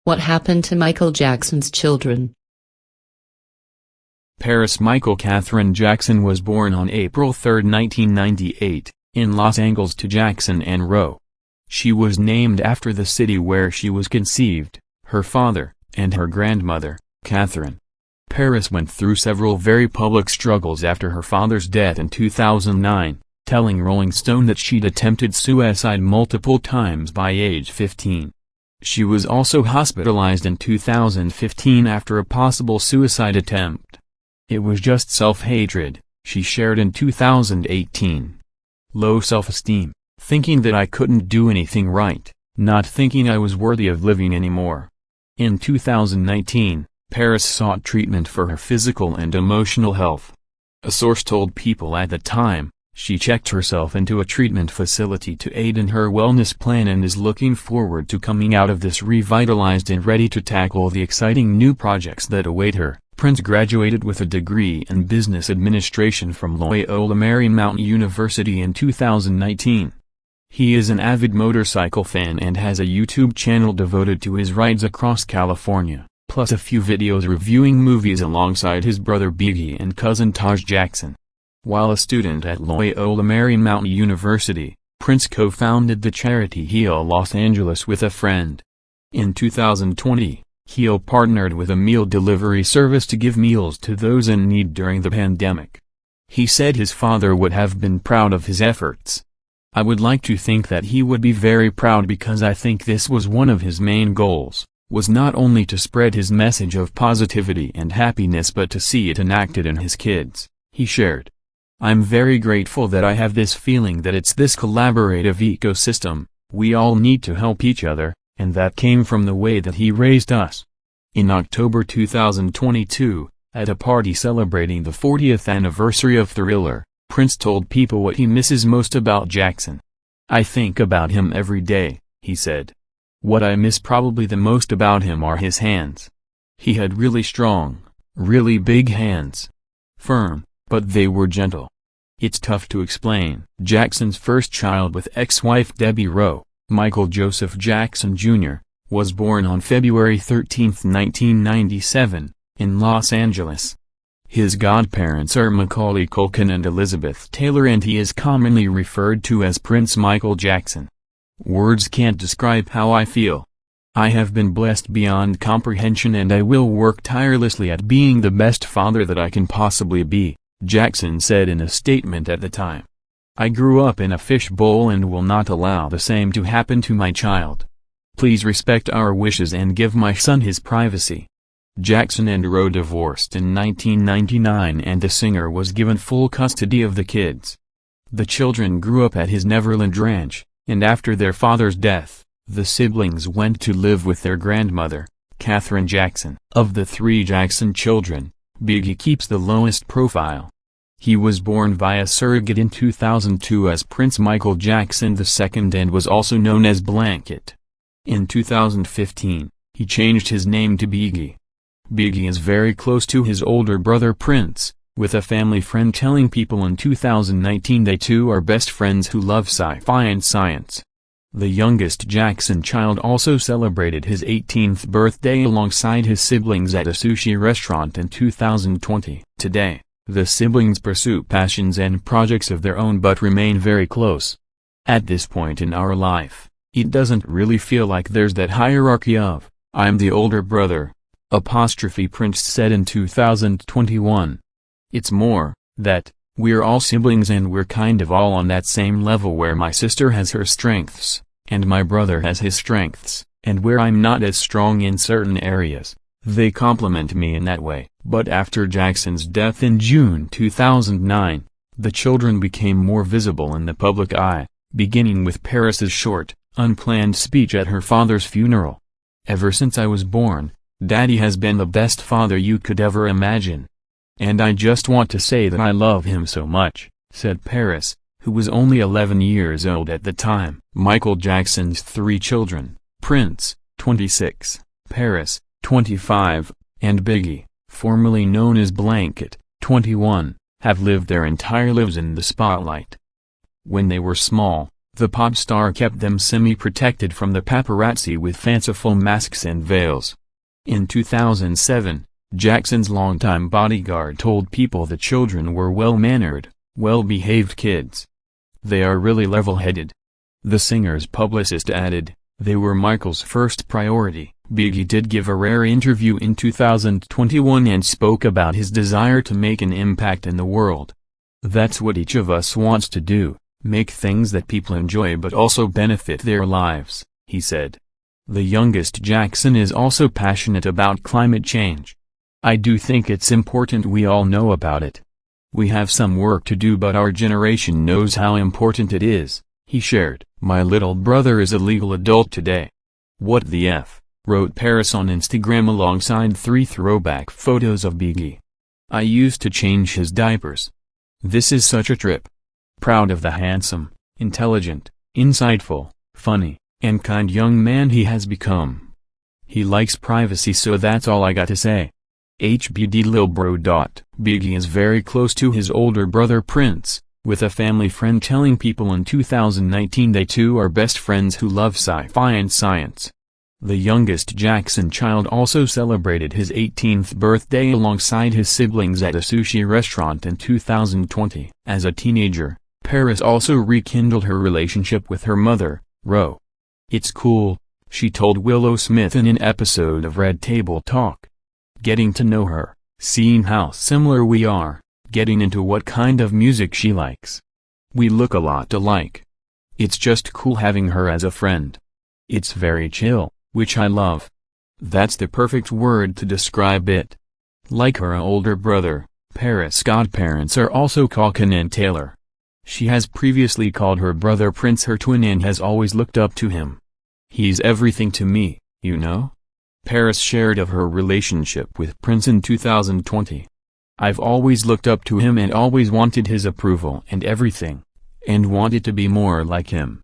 What happened to Michael Jackson's children? Paris Michael Catherine Jackson was born on April 3, 1998, in Los Angeles to Jackson and Roe. She was named after the city where she was conceived, her father, and her grandmother, Catherine. Paris went through several very public struggles after her father's death in 2009, telling Rolling Stone that she'd attempted suicide multiple times by age 15. She was also hospitalized in 2015 after a possible suicide attempt. It was just self-hatred, she shared in 2018. Low self-esteem, thinking that I couldn't do anything right, not thinking I was worthy of living anymore. In 2019, Paris sought treatment for her physical and emotional health. A source told People at the time, she checked herself into a treatment facility to aid in her wellness plan and is looking forward to coming out of this revitalized and ready to tackle the exciting new projects that await her. Prince graduated with a degree in business administration from Loyola Marymount University in 2019. He is an avid motorcycle fan and has a YouTube channel devoted to his rides across California, plus a few videos reviewing movies alongside his brother Bigi and cousin Taj Jackson. While a student at Loyola Marymount University, Prince co-founded the charity Heal Los Angeles with a friend. In 2020, Heal partnered with a meal delivery service to give meals to those in need during the pandemic. He said his father would have been proud of his efforts. I would like to think that he would be very proud because I think this was one of his main goals, was not only to spread his message of positivity and happiness but to see it enacted in his kids, he shared. I'm very grateful that I have this feeling that it's this collaborative ecosystem, we all need to help each other, and that came from the way that he raised us. In October 2022, at a party celebrating the 40th anniversary of Thriller, Prince told People what he misses most about Jackson. I think about him every day, he said. What I miss probably the most about him are his hands. He had really strong, really big hands. Firm, but they were gentle. It's tough to explain. Jackson's first child with ex-wife Debbie Rowe, Michael Joseph Jackson Jr., was born on February 13, 1997, in Los Angeles. His godparents are Macaulay Culkin and Elizabeth Taylor and he is commonly referred to as Prince Michael Jackson. Words can't describe how I feel. I have been blessed beyond comprehension and I will work tirelessly at being the best father that I can possibly be, Jackson said in a statement at the time. I grew up in a fishbowl and will not allow the same to happen to my child. Please respect our wishes and give my son his privacy. Jackson and Roe divorced in 1999 and the singer was given full custody of the kids. The children grew up at his Neverland Ranch, and after their father's death, the siblings went to live with their grandmother, Catherine Jackson. Of the three Jackson children, Bigi keeps the lowest profile. He was born via surrogate in 2002 as Prince Michael Jackson II and was also known as Blanket. In 2015, he changed his name to Bigi. Bigi is very close to his older brother Prince, with a family friend telling People in 2019 they two are best friends who love sci-fi and science. The youngest Jackson child also celebrated his 18th birthday alongside his siblings at a sushi restaurant in 2020. Today, the siblings pursue passions and projects of their own but remain very close. At this point in our life, it doesn't really feel like there's that hierarchy of, I'm the older brother, Prince said in 2021. It's more, that, we're all siblings and we're kind of all on that same level where my sister has her strengths, and my brother has his strengths, and where I'm not as strong in certain areas, they complement me in that way. But after Jackson's death in June 2009, the children became more visible in the public eye, beginning with Paris's short, unplanned speech at her father's funeral. Ever since I was born, Daddy has been the best father you could ever imagine. And I just want to say that I love him so much, said Paris, who was only 11 years old at the time. Michael Jackson's three children, Prince, 26, Paris, 25, and Bigi, formerly known as Blanket, 21, have lived their entire lives in the spotlight. When they were small, The pop star kept them semi-protected from the paparazzi with fanciful masks and veils. In 2007, Jackson's longtime bodyguard told people the children were well-mannered, well-behaved kids. They are really level-headed. The singer's publicist added, they were Michael's first priority. Bigi did give a rare interview in 2021 and spoke about his desire to make an impact in the world. That's what each of us wants to do, make things that people enjoy but also benefit their lives, he said. The youngest Jackson is also passionate about climate change. I do think it's important we all know about it. We have some work to do but our generation knows how important it is, he shared. My little brother is a legal adult today. What the F, wrote Paris on Instagram alongside 3 throwback photos of Bigi. I used to change his diapers. This is such a trip. Proud of the handsome, intelligent, insightful, funny, and kind young man he has become. He likes privacy, so that's all I got to say. HBD Lil Bro. Bigi is very close to his older brother Prince, with a family friend telling people in 2019 they two are best friends who love sci-fi and science. The youngest Jackson child also celebrated his 18th birthday alongside his siblings at a sushi restaurant in 2020. As a teenager, Paris also rekindled her relationship with her mother, Ro. It's cool, she told Willow Smith in an episode of Red Table Talk. Getting to know her, seeing how similar we are, getting into what kind of music she likes. We look a lot alike. It's just cool having her as a friend. It's very chill, which I love. That's the perfect word to describe it. Like her older brother, Paris' godparents are also Calkin and Taylor. She has previously called her brother Prince her twin and has always looked up to him. He's everything to me, you know? Paris shared of her relationship with Prince in 2020. I've always looked up to him and always wanted his approval and everything, and wanted to be more like him.